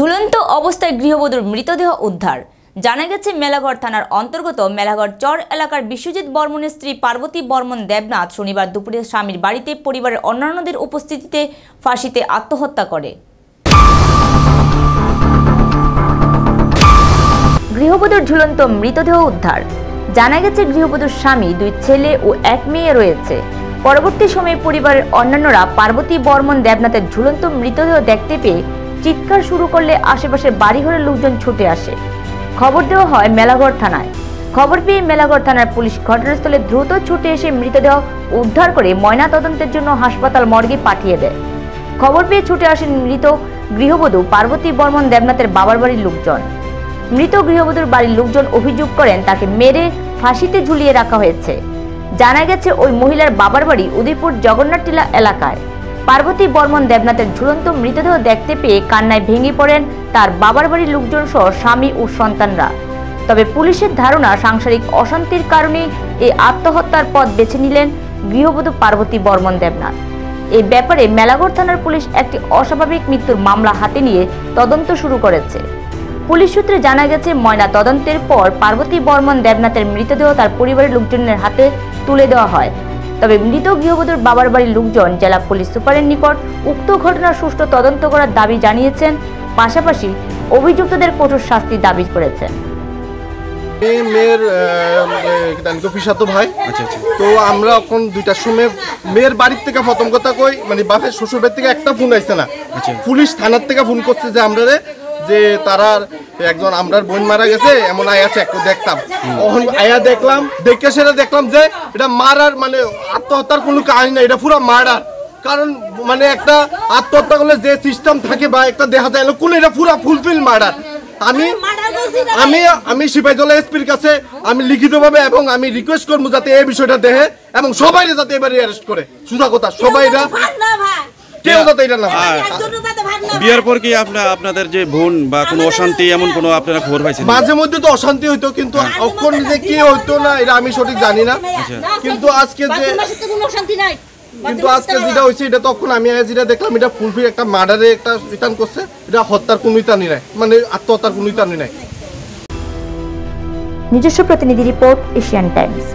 ঝুলন্ত অবস্থায় গৃহবধূর মৃতদেহ উদ্ধার। জানা গেছে মেলাঘর থানার অন্তর্গত মেলাঘর চর এলাকার বিশ্বজিৎ বর্মনের স্ত্রী পার্বতী বর্মন দেবনাথ শনিবার দুপুরে স্বামীর বাড়িতে পরিবারের অন্যান্যদের উপস্থিতিতে ফাঁসিতে আত্মহত্যা করে। গৃহবধূর ঝুলন্ত মৃতদেহ উদ্ধার। জানা গেছে গৃহবধূর স্বামী, 2 ছেলে ও 1 মেয়ে রয়েছে। পরবর্তী সময়ে পরিবারের অন্যান্যরা পার্বতী বর্মন দেবনাথের ঝুলন্ত মৃতদেহ দেখতে পেয়ে চিৎকার শুরু করলে আশেপাশের বাড়িঘরের লোকজন ছুটে আসে। খবর দেওয়া হয় মেলাঘর থানায়। খবর পেয়ে মেলাঘর থানার পুলিশ ঘটনাস্থলে দ্রুত ছুটে এসে মৃতদেহ উদ্ধার করে ময়নাতদন্তের জন্য হাসপাতাল মর্গে পাঠিয়ে দেয়। খবর পেয়ে ছুটে আসেন মৃত গৃহবধূ পার্বতী বর্মন দেবনাথের বাবার বাড়ির লোকজন। মৃত গৃহবধূর বাড়ির লোকজন অভিযোগ করেন তাকে মেরে ফাঁসিতে ঝুলিয়ে রাখা হয়েছে। জানা গেছে ওই মহিলার বাবার বাড়ি উদয়পুর জগন্নাথটিলা এলাকায়। পার্বতী বর্মন দেবনাথের ঝুলন্ত মৃতদেহ দেখতে পেয়ে কান্নায় ভেঙে পড়েন তার বাবার বাড়ির লোকজন সহ স্বামী ও সন্তানরা। তবে পুলিশের ধারণা সাংসারিক অশান্তির কারণে এই আত্মহত্যার পথ বেছে নিলেন গৃহবধূ পার্বতী বর্মন দেবনাথ। এই ব্যাপারে মেলাঘর থানার পুলিশ একটি অস্বাভাবিক মৃত্যুর মামলা হাতে নিয়ে তদন্ত শুরু করেছে। পুলিশ সূত্রে জানা গেছে ময়না তদন্তের পর পার্বতী বর্মন দেবনাথের মৃতদেহ তার পরিবারের লোকজনের হাতে তুলে দেওয়া হয়। তবে মৃত গৃহবধূর বাবার বাড়ির লোকজন জেলা পুলিশ সুপারের নিকট উক্ত ঘটনার সুষ্ঠু তদন্ত করার দাবি জানিয়েছেন, পাশাপাশি অভিযুক্তদের কঠোর শাস্তি দাবি করেছেন। মেয়ের তো ভাই তো আমরা এখন 2টার সময় মেয়ের বাড়ির থেকে প্রথম কথা কই মানে বাপের শ্বশুর বাড়ি থেকে একটা ফোন আইছে না, পুলিশ থানার থেকে ফোন করছে যে আমরা যে তারার একজন আমরার বোন মারা গেছে এমন আয়াছে একটু দেখতাম। তখন আয়া দেখলাম, দেখে সেটা দেখলাম যে এটা মারার মানে আত্মহত্যার কোনো কাহিনী না, এটা পুরো মার্ডার। কারণ মানে একটা আত্মহত্যা করলে যে সিস্টেম থাকে বা একটা দেখা যায় না কোন, এটা পুরো ফুলফিল মার্ডার। আমি সিপাহীজলা এসপির কাছে আমি লিখিতভাবে এবং আমি রিকোয়েস্ট করবো যাতে এই বিষয়টা দেখে এবং সবাই যাতে এবারে অ্যারেস্ট করে। সুজা কথা সবাই কেউ যাতে এটা না। বিয়ের পর কি আপনাদের যে বোন বা কোনো অশান্তি এমন কোনো আপনারা খবর পাইছেন? মাঝে মধ্যে তো অশান্তি হইতো, কিন্তু এখন যে কি হইতো না এটা আমি সঠিক জানি না। কিন্তু আজকে যেটা হয়েছে এটা তখন আমি যেটা দেখলাম এটা ফুলফিল একটা মার্ডারে একটা রিটার্ন করছে, এটা হত্যার কোনো ইতানি নাই, মানে আত্মহত্যার কোনো ইতানি নাই। নিজস্ব প্রতিনিধি রিপোর্ট, এশিয়ান টাইমস।